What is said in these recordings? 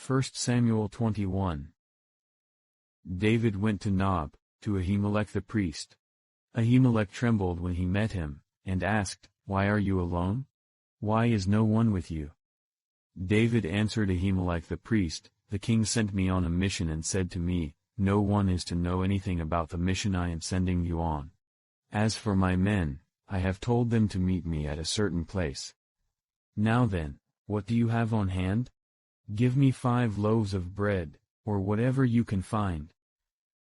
1 Samuel 21. David went to Nob, to Ahimelech the priest. Ahimelech trembled when he met him, and asked, "Why are you alone? Why is no one with you?" David answered Ahimelech the priest, "The king sent me on a mission and said to me, 'No one is to know anything about the mission I am sending you on. As for my men, I have told them to meet me at a certain place. Now then, what do you have on hand? Give me 5 loaves of bread, or whatever you can find."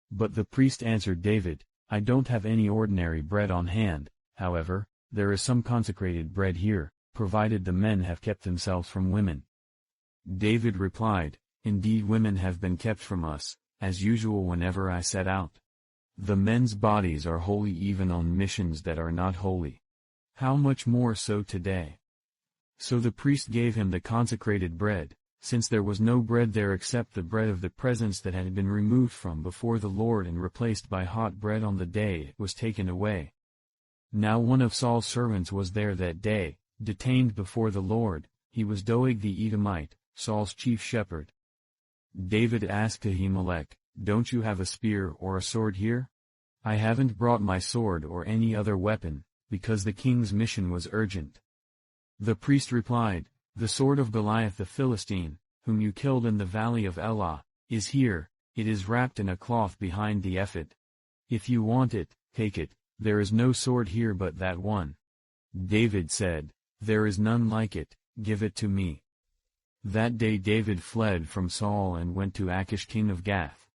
But the priest answered David, "I don't have any ordinary bread on hand, however, there is some consecrated bread here, provided the men have kept themselves from women." David replied, "Indeed women have been kept from us, as usual whenever I set out. The men's bodies are holy even on missions that are not holy. How much more so today?" So the priest gave him the consecrated bread, since there was no bread there except the bread of the presence that had been removed from before the Lord and replaced by hot bread on the day it was taken away. Now one of Saul's servants was there that day, detained before the Lord. He was Doeg the Edomite, Saul's chief shepherd. David asked Ahimelech, "Don't you have a spear or a sword here?" "I haven't brought my sword or any other weapon, because the king's mission was urgent." The priest replied, "The sword of Goliath the Philistine, whom you killed in the valley of Elah, is here. It is wrapped in a cloth behind the ephod. If you want it, take it. There is no sword here but that one." David said, "There is none like it, give it to me." That day David fled from Saul and went to Achish king of Gath.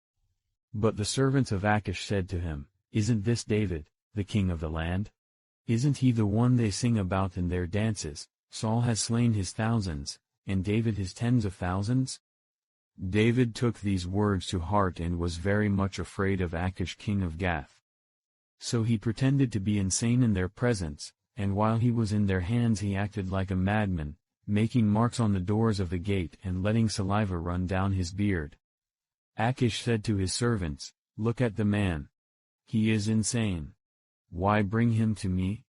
But the servants of Achish said to him, "Isn't this David, the king of the land? Isn't he the one they sing about in their dances? Saul has slain his thousands, and David his tens of thousands?" David took these words to heart and was very much afraid of Achish king of Gath. So he pretended to be insane in their presence, and while he was in their hands he acted like a madman, making marks on the doors of the gate and letting saliva run down his beard. Achish said to his servants, "Look at the man. He is insane. Why bring him to me?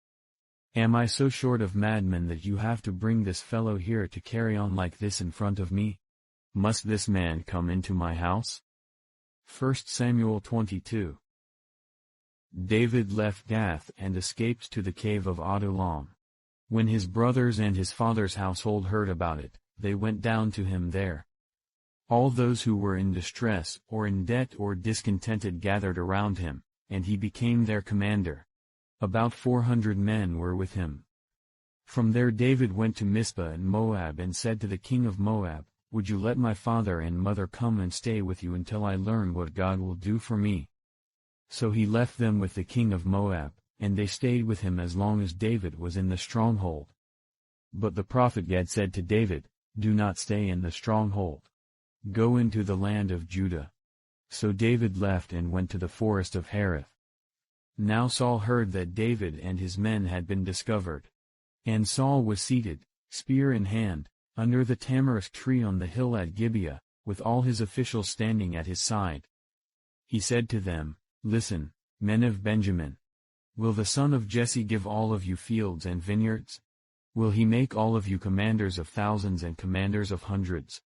Am I so short of madmen that you have to bring this fellow here to carry on like this in front of me? Must this man come into my house?" 1 Samuel 22. David left Gath and escaped to the cave of Adullam. When his brothers and his father's household heard about it, they went down to him there. All those who were in distress or in debt or discontented gathered around him, and he became their commander. About 400 men were with him. From there David went to Mizpah in Moab and said to the king of Moab, "Would you let my father and mother come and stay with you until I learn what God will do for me?" So he left them with the king of Moab, and they stayed with him as long as David was in the stronghold. But the prophet Gad said to David, "Do not stay in the stronghold. Go into the land of Judah." So David left and went to the forest of Hereth. Now Saul heard that David and his men had been discovered. And Saul was seated, spear in hand, under the tamarisk tree on the hill at Gibeah, with all his officials standing at his side. He said to them, "Listen, men of Benjamin. Will the son of Jesse give all of you fields and vineyards? Will he make all of you commanders of thousands and commanders of hundreds?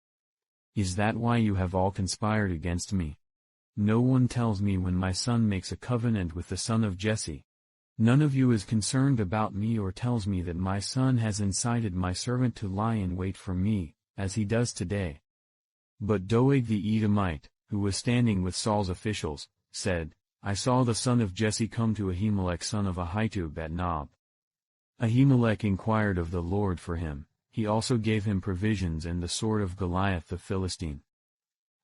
Is that why you have all conspired against me? No one tells me when my son makes a covenant with the son of Jesse. None of you is concerned about me or tells me that my son has incited my servant to lie in wait for me, as he does today." But Doeg the Edomite, who was standing with Saul's officials, said, "I saw the son of Jesse come to Ahimelech son of Ahitub at Nob." Ahimelech inquired of the Lord for him. He also gave him provisions and the sword of Goliath the Philistine.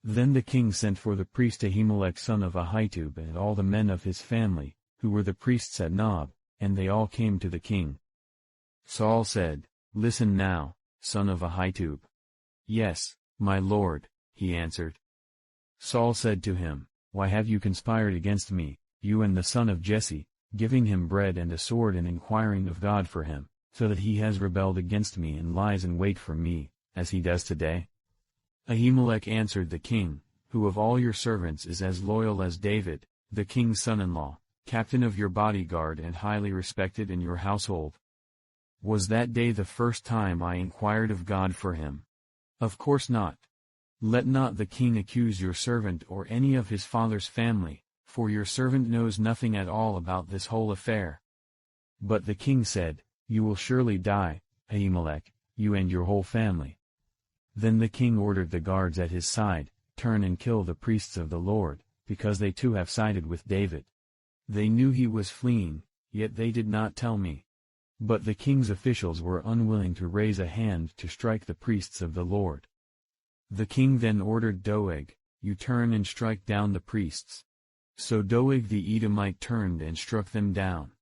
Then the king sent for the priest Ahimelech son of Ahitub and all the men of his family, who were the priests at Nob, and they all came to the king. Saul said, "Listen now, son of Ahitub." "Yes, my lord," he answered. Saul said to him, "Why have you conspired against me, you and the son of Jesse, giving him bread and a sword and inquiring of God for him, so that he has rebelled against me and lies in wait for me, as he does today?" Ahimelech answered the king, "Who of all your servants is as loyal as David, the king's son-in-law, captain of your bodyguard and highly respected in your household? Was that day the first time I inquired of God for him? Of course not. Let not the king accuse your servant or any of his father's family, for your servant knows nothing at all about this whole affair. But the king said, You will surely die, Ahimelech, you and your whole family. Then the king ordered the guards at his side, Turn and kill the priests of the Lord, because they too have sided with David. They knew he was fleeing, yet they did not tell me. But the king's officials were unwilling to raise a hand to strike the priests of the Lord. The king then ordered Doeg, You turn and strike down the priests. So Doeg the Edomite turned and struck them down.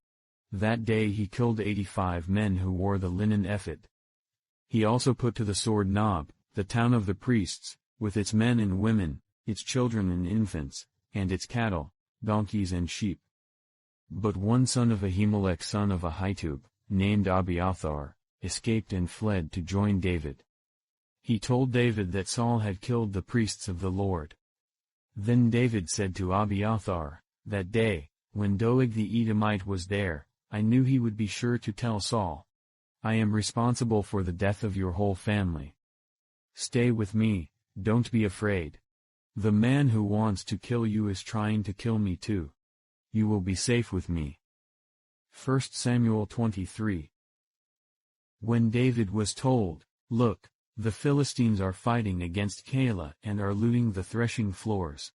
That day he killed 85 men who wore the linen ephod. He also put to the sword Nob, the town of the priests, with its men and women, its children and infants, and its cattle, donkeys and sheep. But one son of Ahimelech son of Ahitub, named Abiathar, escaped and fled to join David. He told David that Saul had killed the priests of the Lord. Then David said to Abiathar, That day, when Doeg the Edomite was there, I knew he would be sure to tell Saul. I am responsible for the death of your whole family. Stay with me, don't be afraid. The man who wants to kill you is trying to kill me too. You will be safe with me. 1 Samuel 23. When David was told, Look, the Philistines are fighting against Keilah and are looting the threshing floors,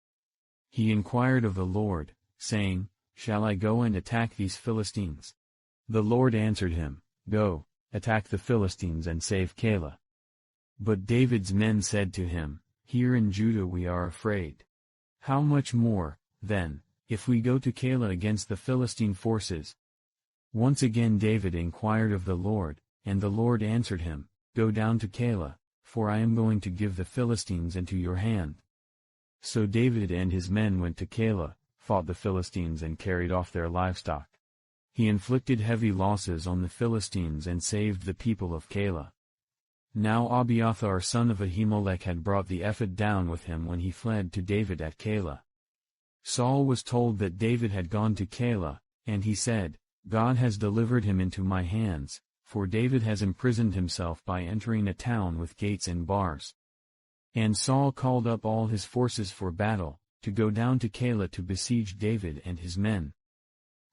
he inquired of the Lord, saying, Shall I go and attack these Philistines? The Lord answered him, Go, attack the Philistines and save Keilah. But David's men said to him, Here in Judah we are afraid. How much more, then, if we go to Keilah against the Philistine forces? Once again David inquired of the Lord, and the Lord answered him, Go down to Keilah, for I am going to give the Philistines into your hand. So David and his men went to Keilah, fought the Philistines and carried off their livestock. He inflicted heavy losses on the Philistines and saved the people of Keilah. Now Abiathar son of Ahimelech had brought the ephod down with him when he fled to David at Keilah. Saul was told that David had gone to Keilah, and he said, God has delivered him into my hands, for David has imprisoned himself by entering a town with gates and bars. And Saul called up all his forces for battle, to go down to Keilah to besiege David and his men.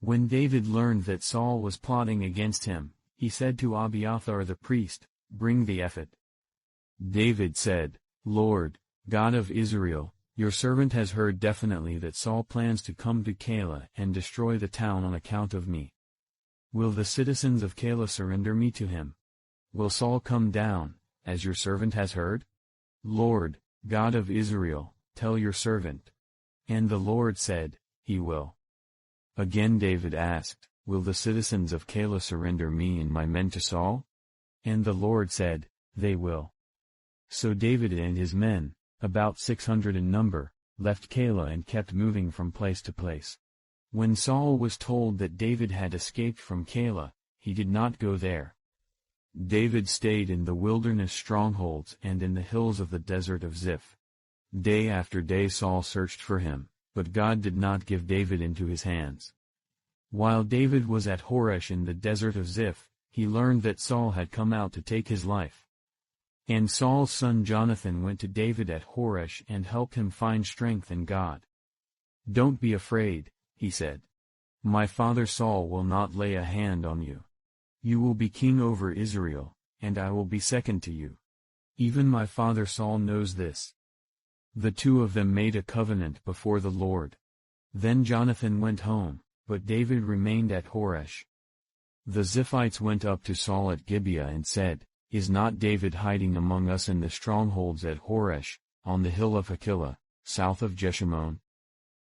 When David learned that Saul was plotting against him, he said to Abiathar the priest, Bring the ephod. David said, Lord, God of Israel, your servant has heard definitely that Saul plans to come to Keilah and destroy the town on account of me. Will the citizens of Keilah surrender me to him? Will Saul come down, as your servant has heard? Lord, God of Israel, tell your servant. And the Lord said, He will. Again David asked, Will the citizens of Keilah surrender me and my men to Saul? And the Lord said, They will. So David and his men, about 600 in number, left Keilah and kept moving from place to place. When Saul was told that David had escaped from Keilah, he did not go there. David stayed in the wilderness strongholds and in the hills of the desert of Ziph. Day after day Saul searched for him, but God did not give David into his hands. While David was at Horesh in the desert of Ziph, he learned that Saul had come out to take his life. And Saul's son Jonathan went to David at Horesh and helped him find strength in God. Don't be afraid, he said. My father Saul will not lay a hand on you. You will be king over Israel, and I will be second to you. Even my father Saul knows this. The two of them made a covenant before the Lord. Then Jonathan went home, but David remained at Horesh. The Ziphites went up to Saul at Gibeah and said, Is not David hiding among us in the strongholds at Horesh, on the hill of Hakilah, south of Jeshimon?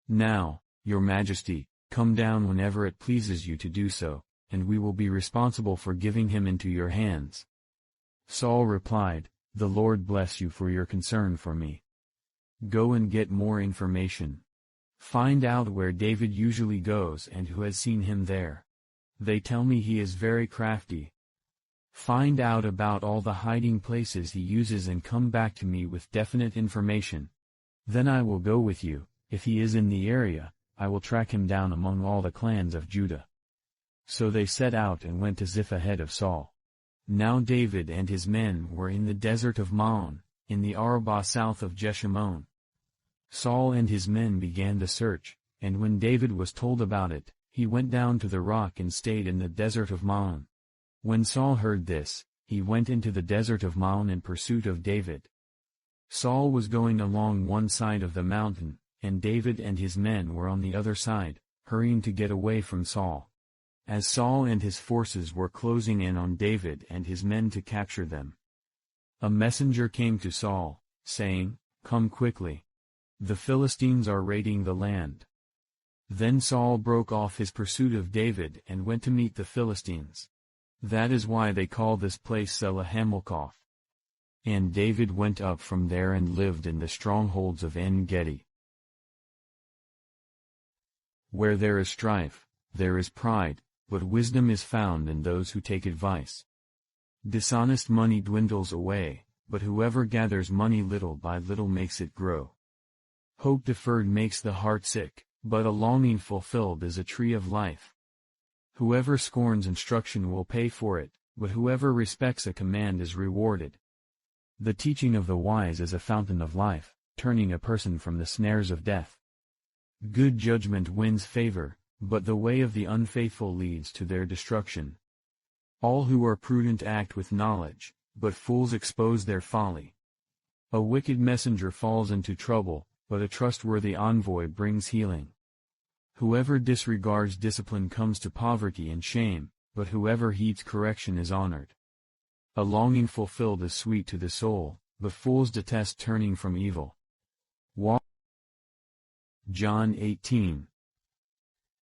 Now, your majesty, come down whenever it pleases you to do so, and we will be responsible for giving him into your hands. Saul replied, The Lord bless you for your concern for me. Go and get more information. Find out where David usually goes and who has seen him there. They tell me he is very crafty. Find out about all the hiding places he uses and come back to me with definite information. Then I will go with you. If he is in the area, I will track him down among all the clans of Judah. So they set out and went to Ziph ahead of Saul. Now David and his men were in the desert of Maon, in the Arabah south of Jeshimon. Saul and his men began the search, and when David was told about it, he went down to the rock and stayed in the desert of Maon. When Saul heard this, he went into the desert of Maon in pursuit of David. Saul was going along one side of the mountain, and David and his men were on the other side, hurrying to get away from Saul. As Saul and his forces were closing in on David and his men to capture them, a messenger came to Saul, saying, "Come quickly. The Philistines are raiding the land." Then Saul broke off his pursuit of David and went to meet the Philistines. That is why they call this place Selah Hammelkoth. And David went up from there and lived in the strongholds of En-Gedi. Where there is strife, there is pride, but wisdom is found in those who take advice. Dishonest money dwindles away, but whoever gathers money little by little makes it grow. Hope deferred makes the heart sick, but a longing fulfilled is a tree of life. Whoever scorns instruction will pay for it, but whoever respects a command is rewarded. The teaching of the wise is a fountain of life, turning a person from the snares of death. Good judgment wins favor, but the way of the unfaithful leads to their destruction. All who are prudent act with knowledge, but fools expose their folly. A wicked messenger falls into trouble, but a trustworthy envoy brings healing. Whoever disregards discipline comes to poverty and shame, but whoever heeds correction is honored. A longing fulfilled is sweet to the soul, but fools detest turning from evil. John 18.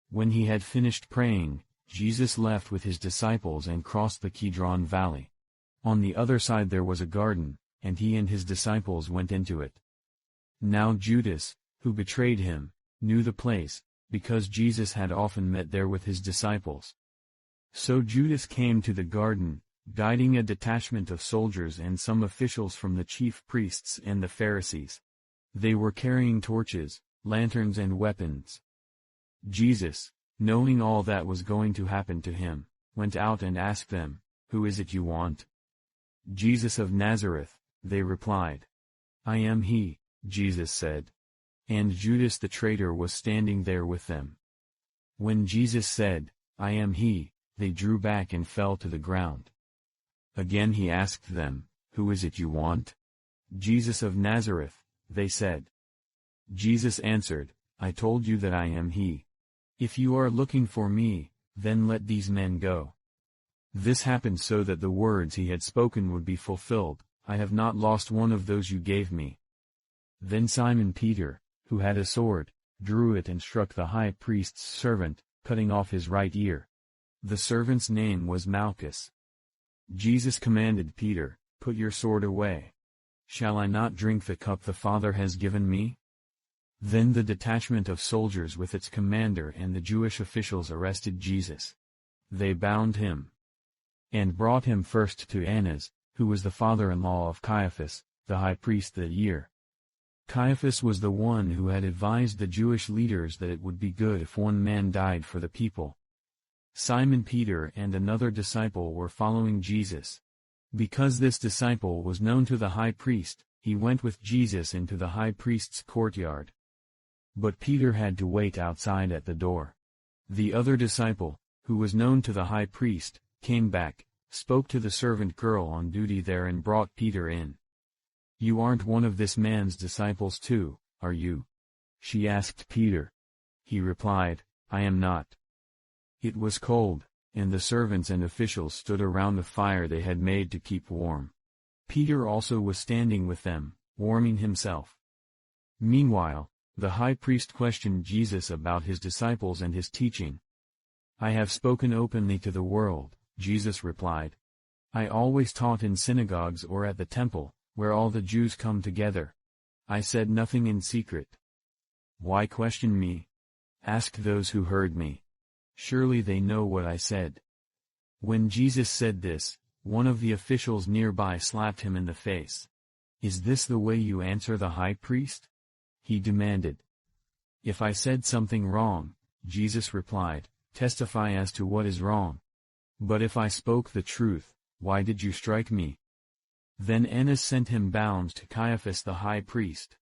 When he had finished praying, Jesus left with his disciples and crossed the Kidron Valley. On the other side there was a garden, and he and his disciples went into it. Now Judas, who betrayed him, knew the place, because Jesus had often met there with his disciples. So Judas came to the garden, guiding a detachment of soldiers and some officials from the chief priests and the Pharisees. They were carrying torches, lanterns and weapons. Jesus, knowing all that was going to happen to him, went out and asked them, "Who is it you want?" "Jesus of Nazareth," they replied. "I am he," Jesus said. And Judas the traitor was standing there with them. When Jesus said, "I am he," they drew back and fell to the ground. Again he asked them, "Who is it you want?" "Jesus of Nazareth," they said. Jesus answered, "I told you that I am he. If you are looking for me, then let these men go." This happened so that the words he had spoken would be fulfilled, "I have not lost one of those you gave me." Then Simon Peter, who had a sword, drew it and struck the high priest's servant, cutting off his right ear. The servant's name was Malchus. Jesus commanded Peter, "Put your sword away. Shall I not drink the cup the Father has given me?" Then the detachment of soldiers with its commander and the Jewish officials arrested Jesus. They bound him and brought him first to Annas, who was the father-in-law of Caiaphas, the high priest that year. Caiaphas was the one who had advised the Jewish leaders that it would be good if one man died for the people. Simon Peter and another disciple were following Jesus. Because this disciple was known to the high priest, he went with Jesus into the high priest's courtyard. But Peter had to wait outside at the door. The other disciple, who was known to the high priest, came back, spoke to the servant girl on duty there and brought Peter in. "You aren't one of this man's disciples too, are you?" she asked Peter. He replied, "I am not." It was cold, and the servants and officials stood around the fire they had made to keep warm. Peter also was standing with them, warming himself. Meanwhile, the high priest questioned Jesus about his disciples and his teaching. "I have spoken openly to the world," Jesus replied. "I always taught in synagogues or at the temple, where all the Jews come together. I said nothing in secret. Why question me? Ask those who heard me. Surely they know what I said." When Jesus said this, one of the officials nearby slapped him in the face. "Is this the way you answer the high priest?" he demanded. "If I said something wrong," Jesus replied, "testify as to what is wrong. But if I spoke the truth, why did you strike me?" Then Annas sent him bound to Caiaphas the high priest.